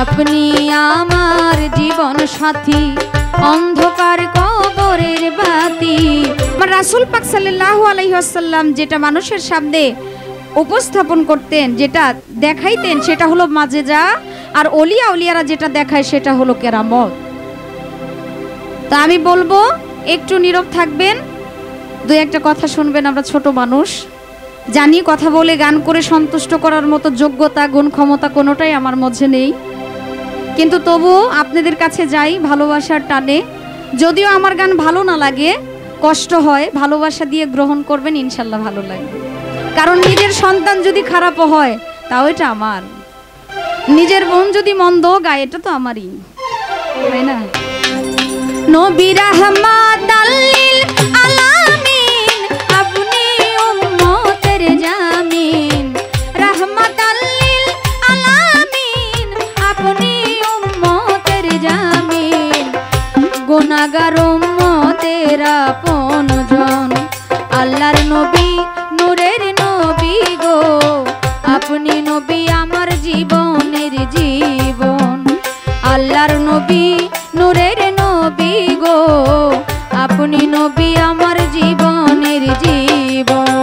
আপনি আমার জীবন সাথী, অন্ধকার কবরের বাতি। রাসূল পাক সাল্লাল্লাহু আলাইহি ওয়াসাল্লাম যেটা মানুষের সামনে উপস্থাপন করতেন, যেটা দেখাইতেন, সেটা হলো মাজেজা, আর ওলিয়া উলিয়ারা যেটা দেখায় সেটা হলো কেরামত। তা আমি বলবো একটু নীরব থাকবেন, দুই একটা কথা শুনবেন। আমরা ছোট মানুষ, জানি কথা বলে গান করে সন্তুষ্ট করার মতো যোগ্যতা গুণ ক্ষমতা কোনোটাই আমার মধ্যে নেই, কিন্তু তবু আপনাদের কাছে যাই ভালোবাসার টানে। যদিও আমার গান ভালো না লাগে, কষ্ট হয়, ভালোবাসা দিয়ে গ্রহণ করবেন, ইনশাল্লাহ ভালো লাগবে। কারণ নিজের সন্তান যদি খারাপও হয় তাও এটা আমার, নিজের বোন যদি মন্দ গায় এটা তো আমারই, তাই না? নবী রাহমাতাল লিল আলামিন, আপনি উম্মতের জামিন। রাহমাতাল লিল আলামিন, আপনি উম্মতের জামিন। গুনাহগার উম্মতের আপনজন, আল্লাহর নবী নূরের নবী গো, আপনি নবী আমার জীবনের জীবন। আল্লাহর নবী নূরের নবী গো, আপনি নবী আমার জীবনের জীবন।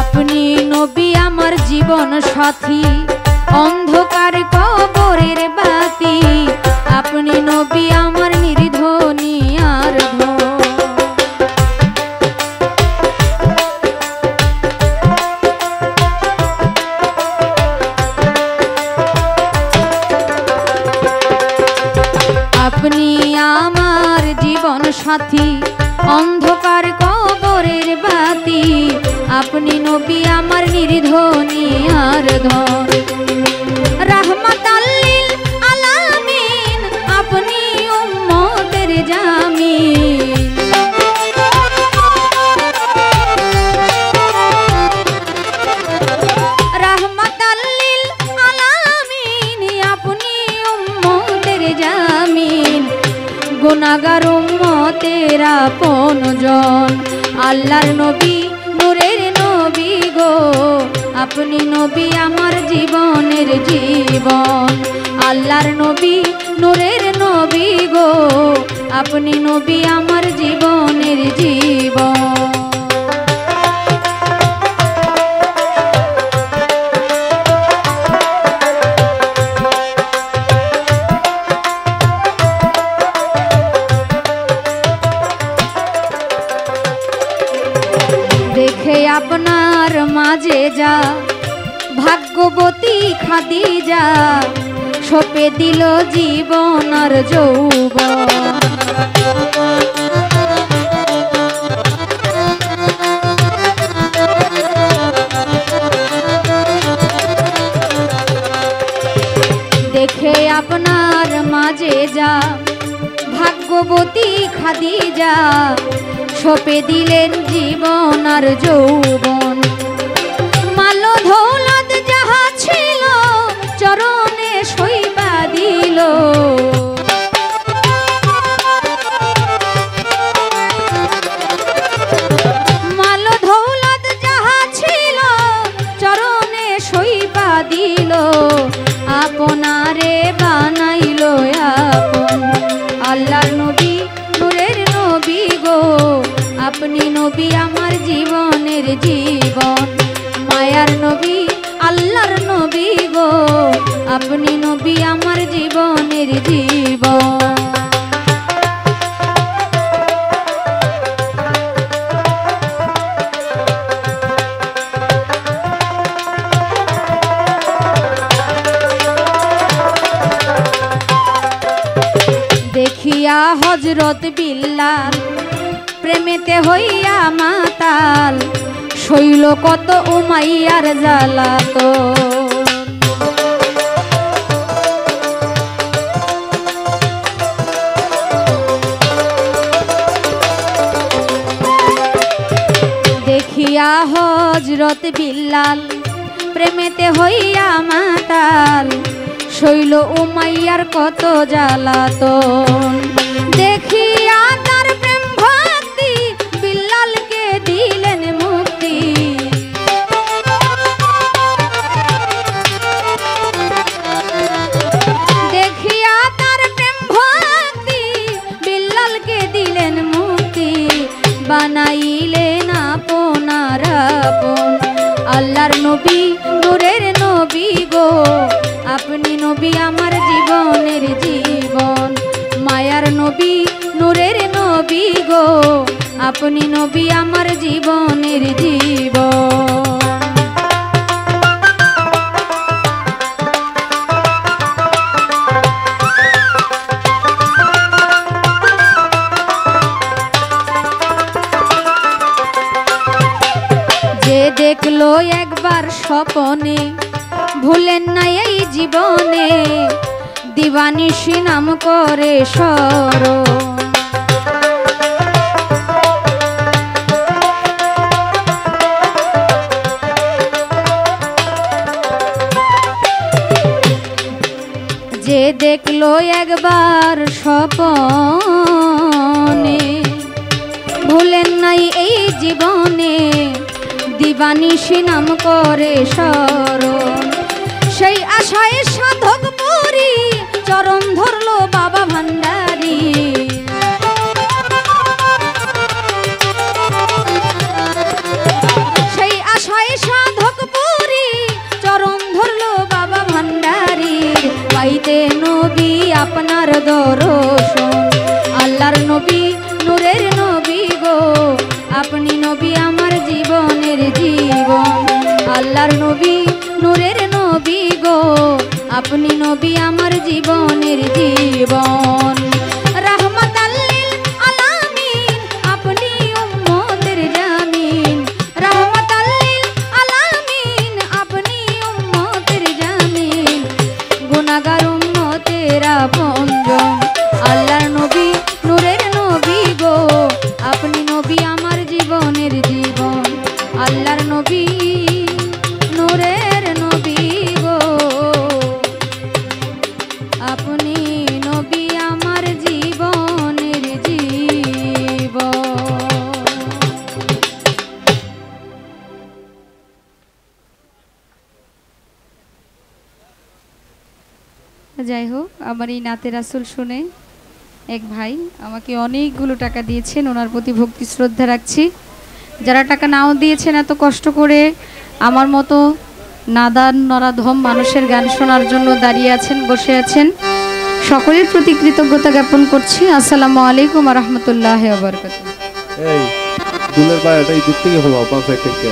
আপনি নবী আমার জীবন সাথী, অন্ধকার কবরের বাতি। আপনি নবী আমার নির্ধনী আর ধন। আপনি আমার জীবন সাথী, অন্ধকার কবরের বাতি। আপনি নবী আমার নির্ধনী আর ধন। রাহমাতাল লিল আলামিন, আপনি উম্মতের জামিন। রাহমাতাল লিল আলামিন, আপনি উম্মতের জামিন। গুনাহগার উম্মতের আপনজন, আল্লাহর নবী নূরের নবী গো, আপনি নবী আমার জীবনের জীবন। আল্লাহর নবী নূরের নবী গো, আপনি নবী আমার জীবনের জীবন। দেখে আপনার মাঝে যা ভাগ্যবতী খাদিজা, সপে দিল জীবন আর যৌবন। দেখে আপনার মাঝে যা ভাগ্যবতী খাদিজা, সপে দিলেন জীবন আর যৌবন। মাল দৌলত যাহা ছিল চরণে সইবা দিল। মাল দৌলত যাহা ছিল চরণে সইবা দিল। আপনারে বানাইল আপন, আল্লাহর নবী নূরের নবী গো, আপনি নবী আমার জীবনের জীবন। মায়ার নবী আল্লাহর নবী গো, আপনি নবী আমার জীবনের জীবন। দেখিয়া হযরত বিল্লাল, প্রেমেতে হইয়া মাতাল, শৈল কত উমাইয়ার জ্বালাতন। দেখিয়া হযরত বিল্লাল, প্রেমেতে হইয়া মাতাল, সইল উমাইয়ার কত জ্বালাতন। দেখিয়া তার প্রেম ভক্তি বিল্লালকে দিলেন মুক্তি। দেখিয়া তার প্রেম ভক্তি বিল্লালকে দিলেন মুক্তি। বানাইলেন আপনার আপন। আল্লাহর নবী নূরের নবী গো, আপনি নবী আমার জীবনের জীবন। মায়ার নবী নূরের নবী গো, আপনি নবী আমার জীবনের জীবন। যে দেখলো একবার স্বপনে ভুলেন না এই জীবনে, দিবানিশি নাম করে স্মরণ। যে দেখলো একবার স্বপনে ভুলেন নাই এই জীবনে, দিবানিশি নাম করে স্মরণ। সেই আশায় সাধক পুরী চরণ ধরলো বাবা ভান্ডারী। সেই আশায় সাধক পুরী চরণ ধরলো বাবা ভান্ডারী। পাইতে নবী আপনার দর্শন। আল্লাহর নবী নূরের নবী গো, আপনি নবী আমার জীবনের জীবন। আল্লাহর নবী নূরের নবী গো, আপনি নবী আমার জীবনের জীবন। রাহমাতাল লিল আলামিন, আপনি উম্মতের জামিন। রাহমাতাল লিল আলামিন, আপনি উম্মতের জামিন। গুনাহগার উম্মতের আপনজন। আল্লাহর নবী নূরের নবী গো, আপনি নবী আমার জীবনের জীবন। আল্লাহর নবী নূরের নবী গো, আপনি নবী আমার জীবনের জীবন। যাই হোক, আমার এই নাতে রাসূল শুনে এক ভাই আমাকে অনেকগুলো টাকা দিয়েছেন, ওনার প্রতি ভক্তি শ্রদ্ধা রাখছি। যারা টাকা নাও দিয়েছেন, এত কষ্ট করে আমার মতো নাদান নরাধম মানুষের গান শোনার জন্য দাঁড়িয়ে আছেন, বসে আছেন, সকলের প্রতি কৃতজ্ঞতা জ্ঞাপন করছি। আসসালামু আলাইকুম ওয়া রাহমাতুল্লাহি ওয়া বারাকাতুহু। এই দুলের বাইরেটা এই দিক থেকে হলো পাঁচ থেকে